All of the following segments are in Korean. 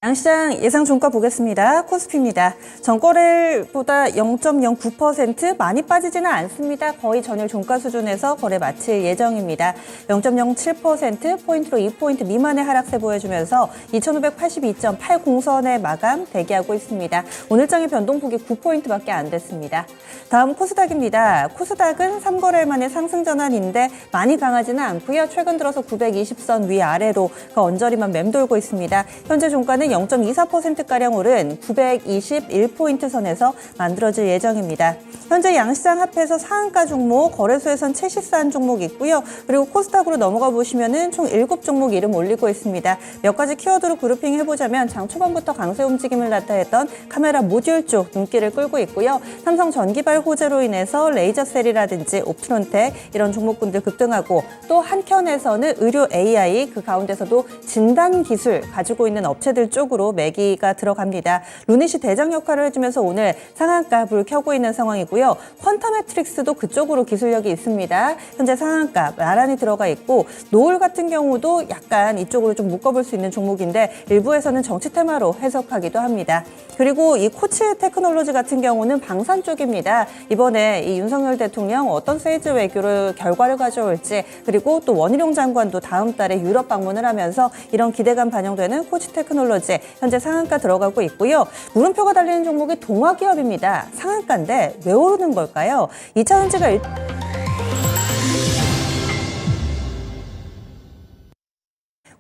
양시장 예상 종가 보겠습니다. 코스피입니다. 전거래일보다 0.09% 많이 빠지지는 않습니다. 거의 전일 종가 수준에서 거래 마칠 예정입니다. 0.07%포인트로 2포인트 미만의 하락세 보여주면서 2582.80선의 마감 대기하고 있습니다. 오늘장의 변동폭이 9포인트밖에 안 됐습니다. 다음 코스닥입니다. 코스닥은 3거래일 만에 상승 전환인데 많이 강하지는 않고요. 최근 들어서 920선 위아래로 그 언저리만 맴돌고 있습니다. 현재 종가는 0.24%가량 오른 921포인트 선에서 만들어질 예정입니다. 현재 양시장 합해서 상한가 종목, 거래소에선 최시가한 종목이 있고요. 그리고 코스닥으로 넘어가 보시면은 총 7종목 이름 올리고 있습니다. 몇 가지 키워드로 그룹핑 해보자면 장 초반부터 강세 움직임을 나타냈던 카메라 모듈 쪽 눈길을 끌고 있고요. 삼성 전기발 호재로 인해서 레이저셀이라든지 옵트론텍 이런 종목군들 급등하고 또 한켠에서는 의료 AI 그 가운데서도 진단 기술 가지고 있는 업체들 쪽으로 매기가 들어갑니다. 루닛이 대장 역할을 해주면서 오늘 상한가 불 켜고 있는 상황이고요. 퀀텀 매트릭스도 그쪽으로 기술력이 있습니다. 현재 상한가 나란히 들어가 있고 노을 같은 경우도 약간 이쪽으로 좀 묶어볼 수 있는 종목인데 일부에서는 정치 테마로 해석하기도 합니다. 그리고 이 코치 테크놀로지 같은 경우는 방산 쪽입니다. 이번에 이 윤석열 대통령 어떤 세이즈 외교를 결과를 가져올지 그리고 또 원희룡 장관도 다음 달에 유럽 방문을 하면서 이런 기대감 반영되는 코치 테크놀로지 현재 상한가 들어가고 있고요. 물음표가 달리는 종목이 동화기업입니다. 상한가인데 왜 오르는 걸까요? 2차전지가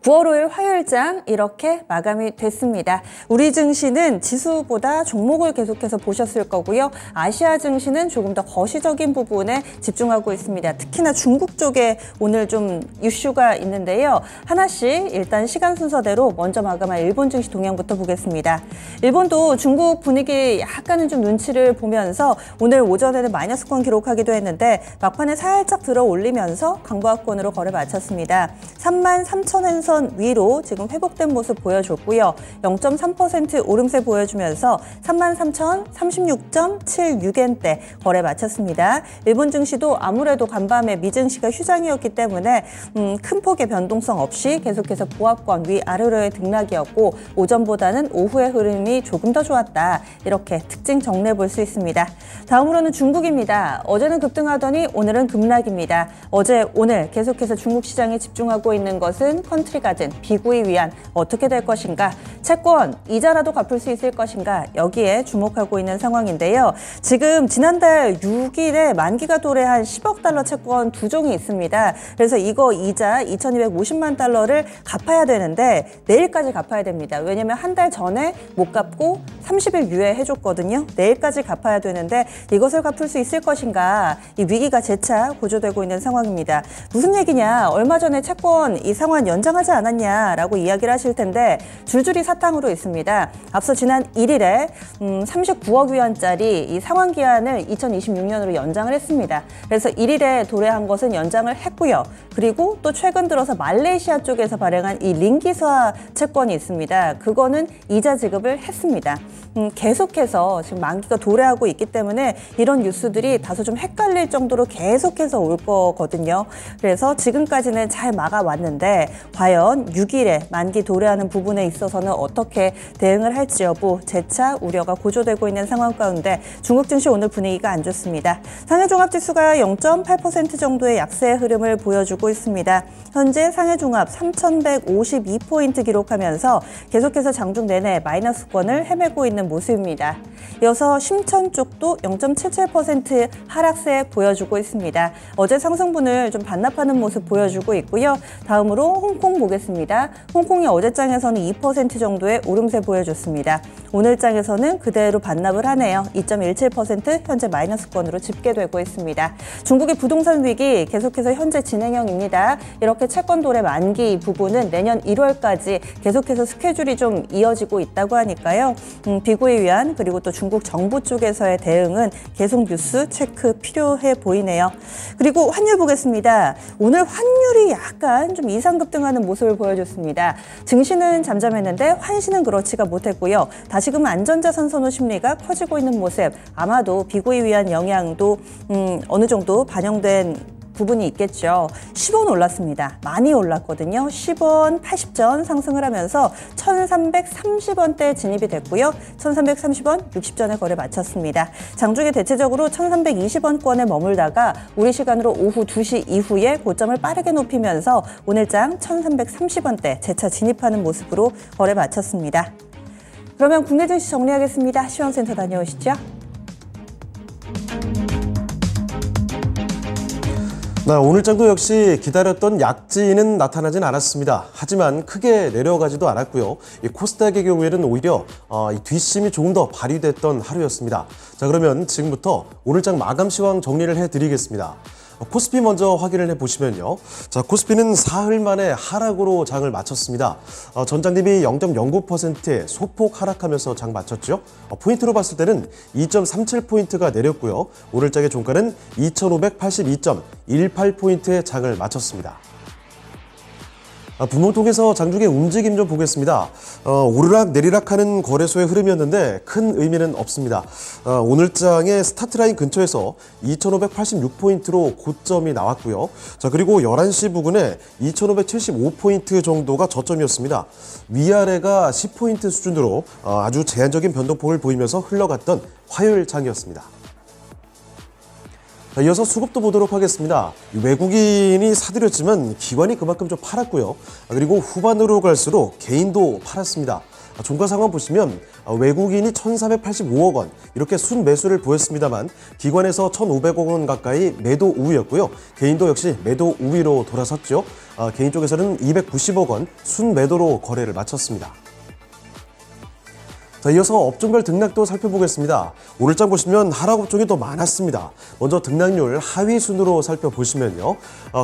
9월 5일 화요일장 이렇게 마감이 됐습니다. 우리 증시는 지수보다 종목을 계속해서 보셨을 거고요. 아시아 증시는 조금 더 거시적인 부분에 집중하고 있습니다. 특히나 중국 쪽에 오늘 좀 이슈가 있는데요. 하나씩 일단 시간 순서대로 먼저 마감한 일본 증시 동향부터 보겠습니다. 일본도 중국 분위기 약간은 좀 눈치를 보면서 오늘 오전에는 마이너스권 기록하기도 했는데 막판에 살짝 들어 올리면서 강보합권으로 거래 마쳤습니다. 33,000엔선 위로 지금 회복된 모습 보여줬고요. 0.3% 오름세 보여주면서 33,036.76엔대 거래 마쳤습니다. 일본 증시도 아무래도 간밤에 미증시가 휴장이었기 때문에 큰 폭의 변동성 없이 계속해서 보합권 위아래로의 등락이었고 오전보다는 오후의 흐름이 조금 더 좋았다. 이렇게 특징 정리해 볼 수 있습니다. 다음으로는 중국입니다. 어제는 급등하더니 오늘은 급락입니다. 어제, 오늘 계속해서 중국 시장에 집중하고 있는 것은 컨트리 가든, 비구이 위안 어떻게 될 것인가, 채권 이자라도 갚을 수 있을 것인가 여기에 주목하고 있는 상황인데요. 지금 지난달 6일에 만기가 도래한 10억 달러 채권 2종이 있습니다. 그래서 이거 이자 2,250만 달러를 갚아야 되는데 내일까지 갚아야 됩니다. 왜냐면 한 달 전에 못 갚고 30일 유예해줬거든요. 내일까지 갚아야 되는데 이것을 갚을 수 있을 것인가, 이 위기가 재차 고조되고 있는 상황입니다. 무슨 얘기냐, 얼마 전에 채권 이 상환 연장하지 않았냐라고 이야기를 하실 텐데 줄줄이 사탕으로 있습니다. 앞서 지난 1일에 39억 위안짜리 이 상환 기한을 2026년으로 연장을 했습니다. 그래서 1일에 도래한 것은 연장을 했고요. 그리고 또 최근 들어서 말레이시아 쪽에서 발행한 이 링기스화 채권이 있습니다. 그거는 이자 지급을 했습니다. 계속해서 지금 만기가 도래하고 있기 때문에 이런 뉴스들이 다소 좀 헷갈릴 정도로 계속해서 올 거거든요. 그래서 지금까지는 잘 막아왔는데 과연 6일에 만기 도래하는 부분에 있어서는 어떻게 대응을 할지 여부 재차 우려가 고조되고 있는 상황 가운데 중국 증시 오늘 분위기가 안 좋습니다. 상해종합지수가 0.8% 정도의 약세 흐름을 보여주고 있습니다. 현재 상해종합 3,152포인트 기록하면서 계속해서 장중 내내 마이너스권을 헤매고 있는 모습입니다. 이어서 심천 쪽도 0.77% 하락세 보여주고 있습니다. 어제 상승분을 좀 반납하는 모습 보여주고 있고요. 다음으로 홍콩 보겠습니다. 홍콩이 어제장에서는 2% 정도의 오름세 보여줬습니다. 오늘장에서는 그대로 반납을 하네요. 2.17% 현재 마이너스권으로 집계되고 있습니다. 중국의 부동산 위기 계속해서 현재 진행형입니다. 이렇게 채권 도래 만기 부분은 내년 1월까지 계속해서 스케줄이 좀 이어지고 있다고 하니까요. 비구이 위안 그리고 또 중국 정부 쪽에서의 대응은 계속 뉴스 체크 필요해 보이네요. 그리고 환율 보겠습니다. 오늘 환율이 약간 좀 이상 급등하는 모습을 보여줬습니다. 증시는 잠잠했는데 환시는 그렇지가 못했고요. 다시금 안전자산 선호 심리가 커지고 있는 모습, 아마도 비구이 위한 영향도 어느 정도 반영된 부분이 있겠죠. 10원 올랐습니다. 많이 올랐거든요. 10원 80전 상승을 하면서 1330원대 진입이 됐고요. 1330원 60전에 거래 마쳤습니다. 장중에 대체적으로 1320원권에 머물다가 우리 시간으로 오후 2시 이후에 고점을 빠르게 높이면서 오늘장 1330원대 재차 진입하는 모습으로 거래 마쳤습니다. 그러면 국내 증시 정리하겠습니다. 시황센터 다녀오시죠. 네, 오늘장도 역시 기다렸던 약진은 나타나진 않았습니다. 하지만 크게 내려가지도 않았고요. 이 코스닥의 경우에는 오히려 이 뒷심이 조금 더 발휘됐던 하루였습니다. 자, 그러면 지금부터 오늘장 마감 시황 정리를 해드리겠습니다. 코스피 먼저 확인을 해보시면요. 자, 코스피는 사흘 만에 하락으로 장을 마쳤습니다. 전장 대비 0.09%의 소폭 하락하면서 장 마쳤죠. 포인트로 봤을 때는 2.37포인트가 내렸고요. 오늘장의 종가는 2,582.18포인트의 장을 마쳤습니다. 분봉통에서 장중의 움직임 좀 보겠습니다. 오르락 내리락하는 거래소의 흐름이었는데 큰 의미는 없습니다. 오늘장의 스타트라인 근처에서 2,586포인트로 고점이 나왔고요. 자, 그리고 11시 부근에 2,575포인트 정도가 저점이었습니다. 위아래가 10포인트 수준으로 아주 제한적인 변동폭을 보이면서 흘러갔던 화요일장이었습니다. 자, 이어서 수급도 보도록 하겠습니다. 외국인이 사들였지만 기관이 그만큼 좀 팔았고요. 그리고 후반으로 갈수록 개인도 팔았습니다. 종가 상황 보시면 외국인이 1,485억 원 이렇게 순매수를 보였습니다만 기관에서 1,500억 원 가까이 매도 우위였고요. 개인도 역시 매도 우위로 돌아섰죠. 개인 쪽에서는 290억 원 순매도로 거래를 마쳤습니다. 자, 이어서 업종별 등락도 살펴보겠습니다. 오늘장 보시면 하락 업종이 더 많았습니다. 먼저 등락률 하위 순으로 살펴보시면요.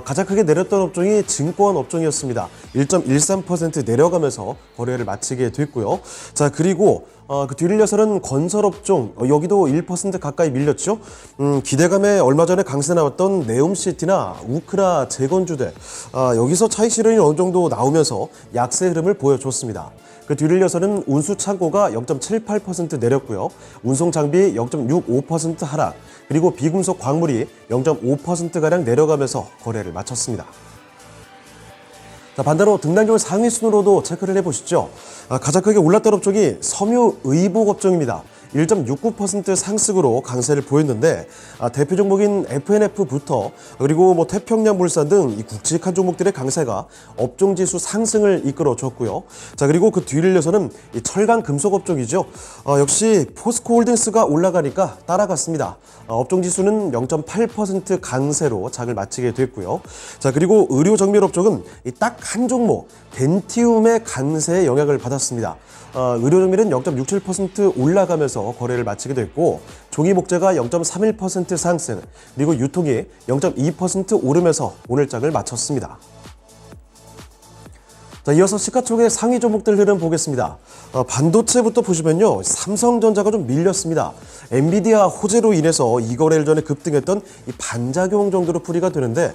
가장 크게 내렸던 업종이 증권 업종이었습니다. 1.13% 내려가면서 거래를 마치게 됐고요. 자, 그리고 그 뒤를 이어서는 건설업종, 여기도 1% 가까이 밀렸죠. 기대감에 얼마 전에 강세 나왔던 네옴시티나 우크라 재건주대, 여기서 차익 실현이 어느 정도 나오면서 약세 흐름을 보여줬습니다. 그 뒤를 이어서는 운수창고가 0.78% 내렸고요. 운송장비 0.65% 하락, 그리고 비금속 광물이 0.5%가량 내려가면서 거래를 마쳤습니다. 자, 반대로 등락률 상위 순으로도 체크를 해보시죠. 가장 크게 올랐던 업종이 섬유의복 업종입니다. 1.69% 상승으로 강세를 보였는데 대표 종목인 FNF부터 그리고 태평양물산 등 이 굵직한 종목들의 강세가 업종지수 상승을 이끌어줬고요. 자, 그리고 그 뒤를 이어서는 이 철강 금속 업종이죠. 역시 포스코홀딩스가 올라가니까 따라갔습니다. 업종지수는 0.8% 강세로 장을 마치게 됐고요. 자, 그리고 의료정밀 업종은 딱 한 종목 덴티움의 강세에 영향을 받았습니다. 의료정밀은 0.67% 올라가면서 거래를 마치게 됐고 종이목재가 0.31% 상승, 그리고 유통이 0.2% 오르면서 오늘장을 마쳤습니다. 자, 이어서 시가총액 상위 종목들 흐름 보겠습니다. 반도체부터 보시면요. 삼성전자가 좀 밀렸습니다. 엔비디아 호재로 인해서 이 거래일 전에 급등했던 이 반작용 정도로 풀이가 되는데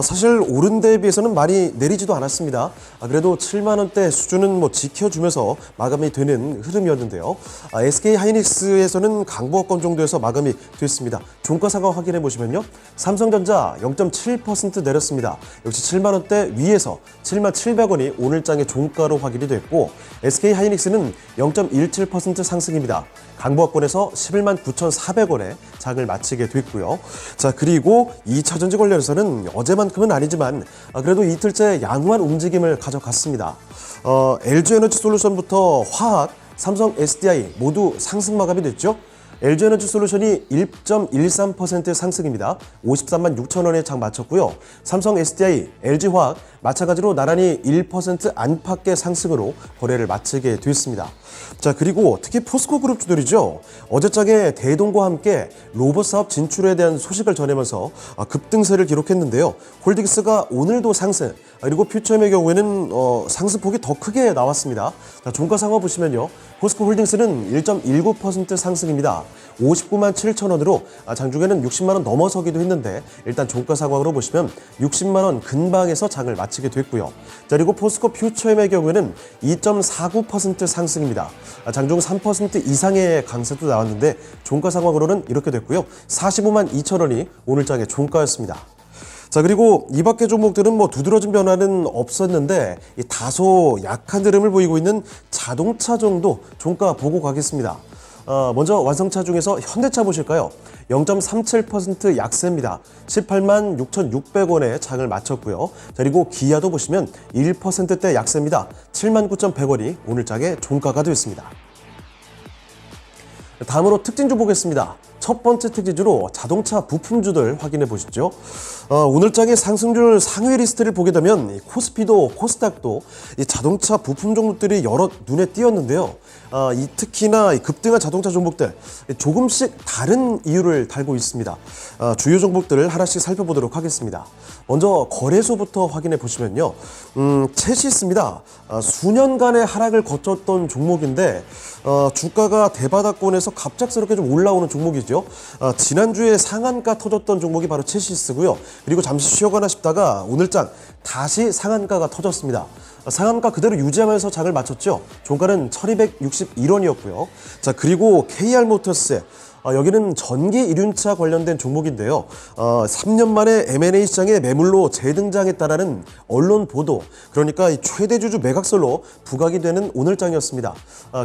사실 오른 데에 비해서는 많이 내리지도 않았습니다. 그래도 7만 원대 수준은 지켜주면서 마감이 되는 흐름이었는데요. SK 하이닉스에서는 강보합권 정도에서 마감이 됐습니다. 종가 상황 확인해 보시면요. 삼성전자 0.7% 내렸습니다. 역시 7만 원대 위에서 7만 700원이 오늘장의 종가로 확인이 됐고 SK 하이닉스는 0.17% 상승입니다. 강보합권에서 11만 9,400원에 장을 마치게 됐고요. 자, 그리고 2차전지 관련해서는 어제만큼은 아니지만 그래도 이틀째 양호한 움직임을 가져갔습니다. LG에너지솔루션부터 화학, 삼성 SDI 모두 상승 마감이 됐죠. LG에너지솔루션이 1.13% 상승입니다. 53만 6천 원에 장 마쳤고요. 삼성 SDI, LG화학 마찬가지로 나란히 1% 안팎의 상승으로 거래를 마치게 됐습니다. 자, 그리고 특히 포스코 그룹주들이죠. 어제장에 대동과 함께 로봇 사업 진출에 대한 소식을 전하면서 급등세를 기록했는데요. 홀딩스가 오늘도 상승, 그리고 퓨처엠의 경우에는 상승폭이 더 크게 나왔습니다. 자, 종가 상황 보시면요. 포스코 홀딩스는 1.19% 상승입니다. 59만 7천 원으로 장중에는 60만 원 넘어서기도 했는데 일단 종가 상황으로 보시면 60만 원 근방에서 장을 마치게 됐고요. 자, 그리고 포스코 퓨처엠의 경우에는 2.49% 상승입니다. 장중 3% 이상의 강세도 나왔는데 종가 상황으로는 이렇게 됐고요. 45만 2천 원이 오늘장의 종가였습니다. 자, 그리고 이 밖의 종목들은 뭐 두드러진 변화는 없었는데 이 다소 약한 흐름을 보이고 있는 자동차 정도 종가 보고 가겠습니다. 먼저 완성차 중에서 현대차 보실까요? 0.37% 약세입니다. 18만 6,600원에 장을 마쳤고요. 자, 그리고 기아도 보시면 1%대 약세입니다. 7만 9,100원이 오늘 장의 종가가 됐습니다. 다음으로 특징주 보겠습니다. 첫 번째 특징주로 자동차 부품주들 확인해 보시죠. 오늘 장의 상승률 상위 리스트를 보게 되면 코스피도 코스닥도 이 자동차 부품 종목들이 여러 눈에 띄었는데요. 특히나 급등한 자동차 종목들 조금씩 다른 이유를 달고 있습니다. 주요 종목들을 하나씩 살펴보도록 하겠습니다. 먼저 거래소부터 확인해 보시면요. 체시스입니다. 수년간의 하락을 거쳤던 종목인데 주가가 대바닥권에서 갑작스럽게 좀 올라오는 종목이죠. 지난주에 상한가 터졌던 종목이 바로 체시스고요. 그리고 잠시 쉬어가나 싶다가 오늘장 다시 상한가가 터졌습니다. 상한가 그대로 유지하면서 장을 마쳤죠. 종가는 1261원이었고요. 자, 그리고 KR모터스. 여기는 전기 이륜차 관련된 종목인데요. 3년 만에 M&A 시장에 매물로 재등장했다라는 언론 보도, 그러니까 이 최대 주주 매각설로 부각이 되는 오늘장이었습니다.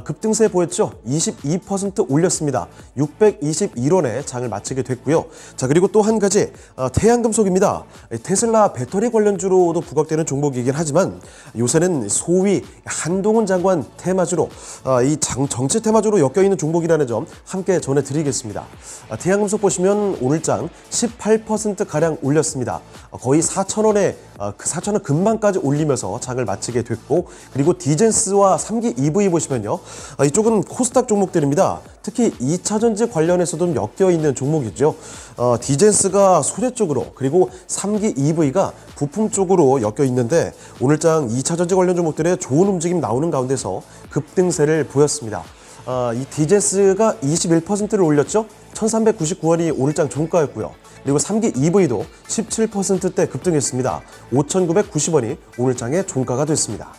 급등세 보였죠? 22% 올렸습니다. 621원에 장을 마치게 됐고요. 자, 그리고 또 한 가지 태양금속입니다. 테슬라 배터리 관련주로도 부각되는 종목이긴 하지만 요새는 소위 한동훈 장관 테마주로 이 정치 테마주로 엮여 있는 종목이라는 점 함께 전해드리겠습니다. 태양금속 보시면 오늘장 18%가량 올렸습니다. 거의 4,000원에 4,000원 근방까지 올리면서 장을 마치게 됐고, 그리고 디젠스와 3기 EV 보시면요. 이쪽은 코스닥 종목들입니다. 특히 2차전지 관련해서도 엮여 있는 종목이죠. 디젠스가 소재 쪽으로, 그리고 3기 EV가 부품 쪽으로 엮여 있는데 오늘장 2차전지 관련 종목들의 좋은 움직임 나오는 가운데서 급등세를 보였습니다. 이 디젠스가 21%를 올렸죠. 1399원이 오늘장 종가였고요. 그리고 3기 EV도 17%대 급등했습니다. 5,990원이 오늘장의 종가가 됐습니다.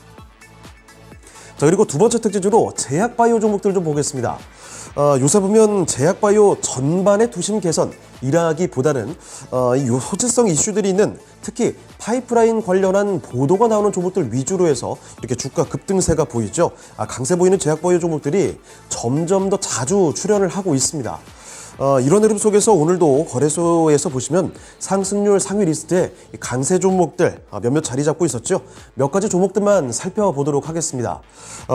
자, 그리고 두 번째 특징으로 제약바이오 종목들 좀 보겠습니다. 요새 보면 제약바이오 전반의 투심 개선이라기보다는 이 호재성 이슈들이 있는 특히 파이프라인 관련한 보도가 나오는 종목들 위주로 해서 이렇게 주가 급등세가 보이죠. 강세 보이는 제약바이오 종목들이 점점 더 자주 출현을 하고 있습니다. 이런 흐름 속에서 오늘도 거래소에서 보시면 상승률 상위 리스트에 강세 종목들 몇몇 자리 잡고 있었죠. 몇 가지 종목들만 살펴보도록 하겠습니다.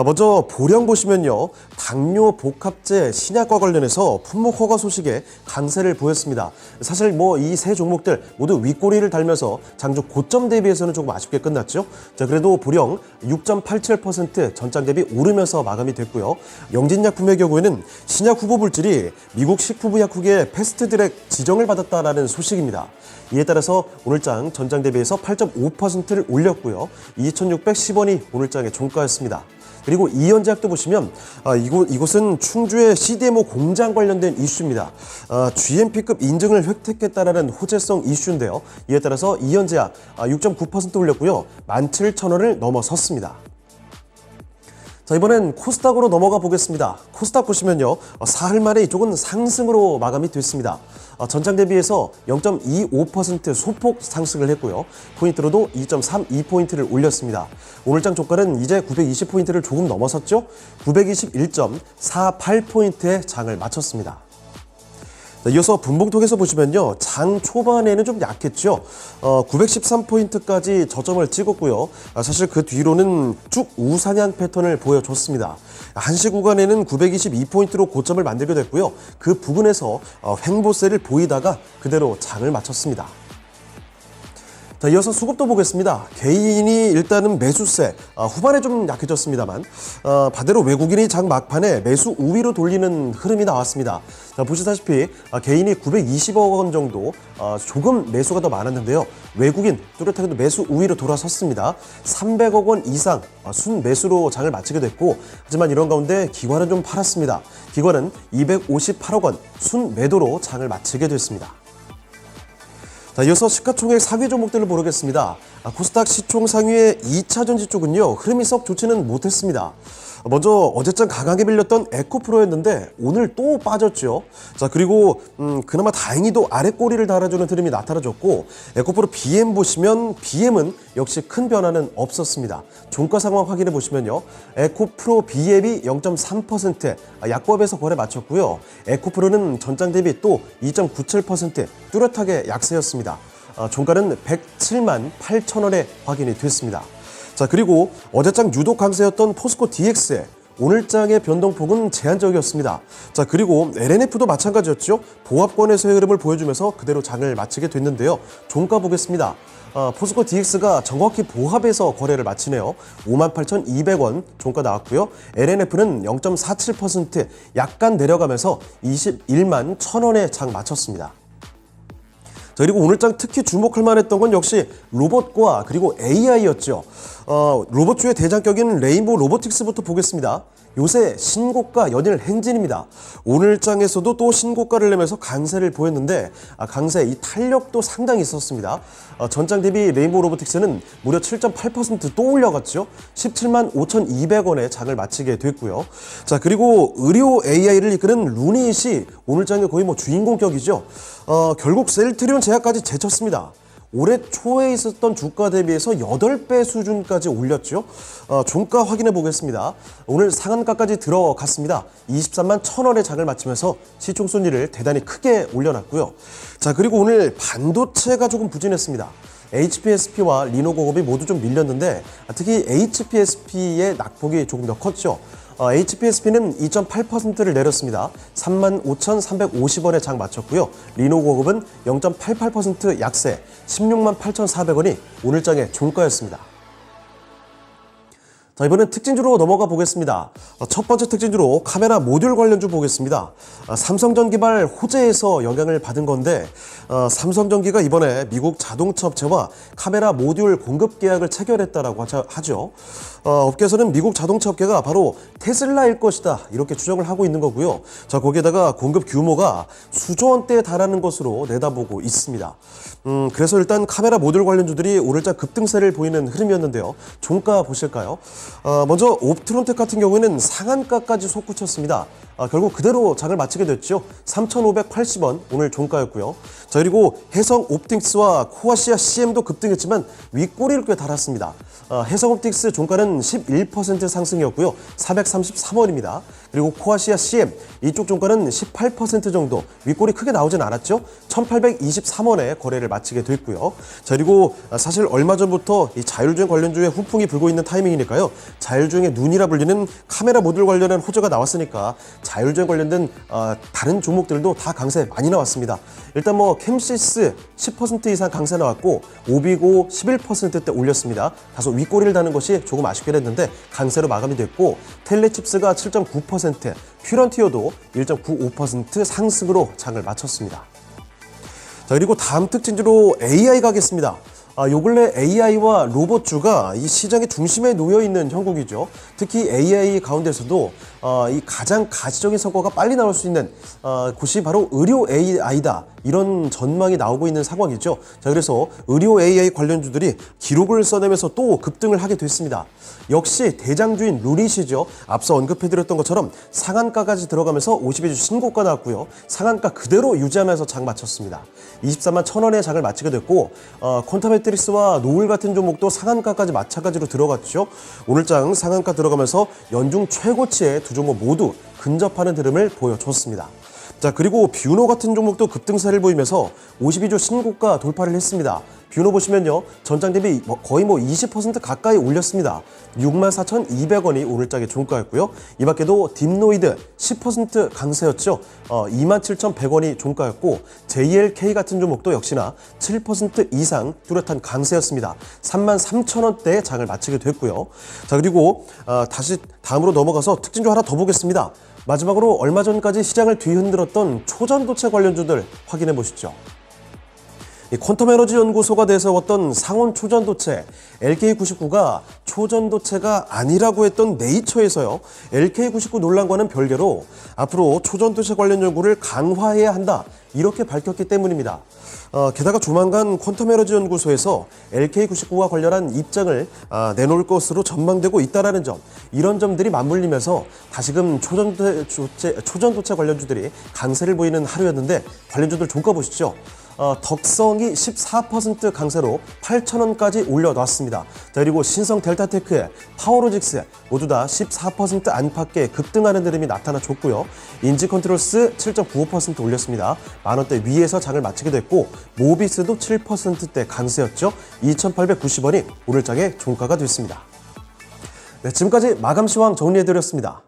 먼저 보령 보시면요. 당뇨 복합제 신약과 관련해서 품목 허가 소식에 강세를 보였습니다. 사실 뭐 이 세 종목들 모두 윗꼬리를 달면서 장주 고점 대비해서는 조금 아쉽게 끝났죠. 자, 그래도 보령 6.87% 전장 대비 오르면서 마감이 됐고요. 영진약품의 경우에는 신약 후보 물질이 미국 식품의약국의 패스트트랙 지정을 받았다라는 소식입니다. 이에 따라서 오늘장 전장 대비해서 8.5%를 올렸고요. 2,610원이 오늘장의 종가였습니다. 그리고 이현제약도 보시면 이곳은 충주의 CDMO 공장 관련된 이슈입니다. GMP급 인증을 획득했다라는 호재성 이슈인데요. 이에 따라서 이현제약 6.9% 올렸고요. 17,000원을 넘어섰습니다. 자, 이번엔 코스닥으로 넘어가 보겠습니다. 코스닥 보시면요. 사흘 만에 이쪽은 상승으로 마감이 됐습니다. 전장 대비해서 0.25% 소폭 상승을 했고요. 포인트로도 2.32포인트를 올렸습니다. 오늘장 종가는 이제 920포인트를 조금 넘어섰죠. 921.48포인트의 장을 마쳤습니다. 이어서 분봉통에서 보시면요. 장 초반에는 좀 약했죠. 913포인트까지 저점을 찍었고요. 사실 그 뒤로는 쭉 우상향 패턴을 보여줬습니다. 한시 구간에는 922포인트로 고점을 만들게 됐고요. 그 부근에서 횡보세를 보이다가 그대로 장을 마쳤습니다. 자, 이어서 수급도 보겠습니다. 개인이 일단은 매수세, 후반에 좀 약해졌습니다만 반대로 외국인이 장 막판에 매수 우위로 돌리는 흐름이 나왔습니다. 자, 보시다시피 개인이 920억 원 정도 조금 매수가 더 많았는데요. 외국인 뚜렷하게도 매수 우위로 돌아섰습니다. 300억 원 이상 순매수로 장을 마치게 됐고, 하지만 이런 가운데 기관은 좀 팔았습니다. 기관은 258억 원 순매도로 장을 마치게 됐습니다. 자, 이어서 시가총액 상위 종목들을 보겠습니다. 코스닥 시총 상위의 2차 전지 쪽은요, 흐름이 썩 좋지는 못했습니다. 먼저 어제장 강하게 밀렸던 에코프로였는데 오늘 또 빠졌죠. 자, 그리고 그나마 다행히도 아래 꼬리를 달아주는 흐름이 나타나줬고, 에코프로 BM 보시면 BM은 역시 큰 변화는 없었습니다. 종가 상황 확인해 보시면요, 에코프로 BM이 0.3% 약보합에서 거래 마쳤고요. 에코프로는 전장 대비 또 2.97% 뚜렷하게 약세였습니다. 종가는 107만 8천 원에 확인이 됐습니다. 자, 그리고 어제장 유독 강세였던 포스코 DX, 오늘장의 변동폭은 제한적이었습니다. 자, 그리고 LNF도 마찬가지였죠. 보합권에서의 흐름을 보여주면서 그대로 장을 마치게 됐는데요. 종가 보겠습니다. 포스코 DX가 정확히 보합에서 거래를 마치네요. 58,200원 종가 나왔고요. LNF는 0.47% 약간 내려가면서 21만 1,000원에 장 마쳤습니다. 자, 그리고 오늘장 특히 주목할 만했던 건 역시 로봇과 그리고 AI였죠. 로봇주의 대장격인 레인보우 로보틱스부터 보겠습니다. 요새 신고가 연일 행진입니다. 오늘장에서도 또 신고가를 내면서 강세를 보였는데, 강세 이 탄력도 상당히 있었습니다. 전장 대비 레인보우 로보틱스는 무려 7.8% 또 올려갔죠. 17만 5,200원에 장을 마치게 됐고요. 자, 그리고 의료 AI를 이끄는 루닛이 오늘장의 거의 주인공격이죠. 결국 셀트리온 제약까지 제쳤습니다. 올해 초에 있었던 주가 대비해서 8배 수준까지 올렸죠. 종가 확인해 보겠습니다. 오늘 상한가까지 들어갔습니다. 23만 1,000원에 장을 마치면서 시총 순위를 대단히 크게 올려놨고요. 자, 그리고 오늘 반도체가 조금 부진했습니다. HPSP와 리노공업이 모두 좀 밀렸는데, 특히 HPSP의 낙폭이 조금 더 컸죠. HPSP는 2.8%를 내렸습니다. 35,350원에 장 마쳤고요. 리노공업은 0.88% 약세, 16만 8,400원이 오늘장의 종가였습니다. 자, 이번엔 특징주로 넘어가 보겠습니다. 첫 번째 특징주로 카메라 모듈 관련주 보겠습니다. 삼성전기발 호재에서 영향을 받은 건데, 삼성전기가 이번에 미국 자동차 업체와 카메라 모듈 공급 계약을 체결했다라고 하죠. 업계에서는 미국 자동차 업계가 바로 테슬라일 것이다, 이렇게 추정을 하고 있는 거고요. 자, 거기에다가 공급 규모가 수조 원대에 달하는 것으로 내다보고 있습니다. 그래서 일단 카메라 모듈 관련주들이 오늘장 급등세를 보이는 흐름이었는데요. 종가 보실까요? 먼저 옵트론텍 같은 경우에는 상한가까지 솟구쳤습니다. 결국 그대로 장을 마치게 됐죠. 3,580원 오늘 종가였고요. 자, 그리고 해성옵틱스와 코아시아 CM도 급등했지만 윗꼬리를 꽤 달았습니다. 해성옵틱스 종가는 11% 상승이었고요. 433원입니다. 그리고 코아시아 CM 이쪽 종가는 18% 정도 윗꼬리 크게 나오진 않았죠. 1,823원에 거래를 마치게 됐고요. 자, 그리고 사실 얼마 전부터 이 자율주행 관련주에 후풍이 불고 있는 타이밍이니까요. 자율주행의 눈이라 불리는 카메라 모듈 관련한 호재가 나왔으니까 자율주행 관련된 다른 종목들도 다 강세 많이 나왔습니다. 일단 캠시스 10% 이상 강세 나왔고, 오비고 11%대 올렸습니다. 다소 윗꼬리를 다는 것이 조금 아쉽긴 했는데 강세로 마감이 됐고, 텔레칩스가 7.9%, 퓨런티어도 1.95% 상승으로 장을 마쳤습니다. 자, 그리고 다음 특징주로 AI 가겠습니다. 요 근래 AI와 로봇주가 이 시장의 중심에 놓여 있는 형국이죠. 특히 AI 가운데서도 이 가장 가시적인 성과가 빨리 나올 수 있는 곳이 바로 의료 AI다, 이런 전망이 나오고 있는 상황이죠. 자, 그래서 의료 AI 관련주들이 기록을 써내면서 또 급등을 하게 됐습니다. 역시 대장주인 루닛이죠. 앞서 언급해드렸던 것처럼 상한가까지 들어가면서 52주 신고가 나왔고요. 상한가 그대로 유지하면서 장 마쳤습니다. 24만 1,000원에 장을 마치게 됐고, 퀀타메트릭스와 노을 같은 종목도 상한가까지 마찬가지로 들어갔죠. 오늘장 상한가 들어가면서 연중 최고치의 두 종목 모두 근접하는 흐름을 보여줬습니다. 자, 그리고 뷰노 같은 종목도 급등세를 보이면서 52주 신고가 돌파를 했습니다. 뷰노 보시면요, 전장 대비 거의 20% 가까이 올렸습니다. 64,200원이 오늘장의 종가였고요. 이 밖에도 딥노이드 10% 강세였죠. 27,100원이 종가였고, JLK 같은 종목도 역시나 7% 이상 뚜렷한 강세였습니다. 33,000원대에 장을 마치게 됐고요. 자, 그리고 다시 다음으로 넘어가서 특징주 하나 더 보겠습니다. 마지막으로 얼마 전까지 시장을 뒤흔들었던 초전도체 관련주들 확인해 보시죠. 이 퀀텀에너지 연구소가 내세웠던 상온 초전도체 LK99가 초전도체가 아니라고 했던 네이처에서요. LK99 논란과는 별개로 앞으로 초전도체 관련 연구를 강화해야 한다. 이렇게 밝혔기 때문입니다. 게다가 조만간 퀀텀에너지 연구소에서 LK99와 관련한 입장을 내놓을 것으로 전망되고 있다는 점, 이런 점들이 맞물리면서 다시금 초전도체 관련주들이 강세를 보이는 하루였는데 관련주들 종가 보시죠. 덕성이 14% 강세로 8,000원까지 올려놨습니다. 자, 그리고 신성 델타테크, 파워로직스 모두 다 14% 안팎의 급등하는 흐름이 나타나줬고요. 인지컨트롤스 7.95% 올렸습니다. 만원대 위에서 장을 마치게 됐고 모비스도 7%대 강세였죠. 2,890원이 오늘 장의 종가가 됐습니다. 네, 지금까지 마감시황 정리해드렸습니다.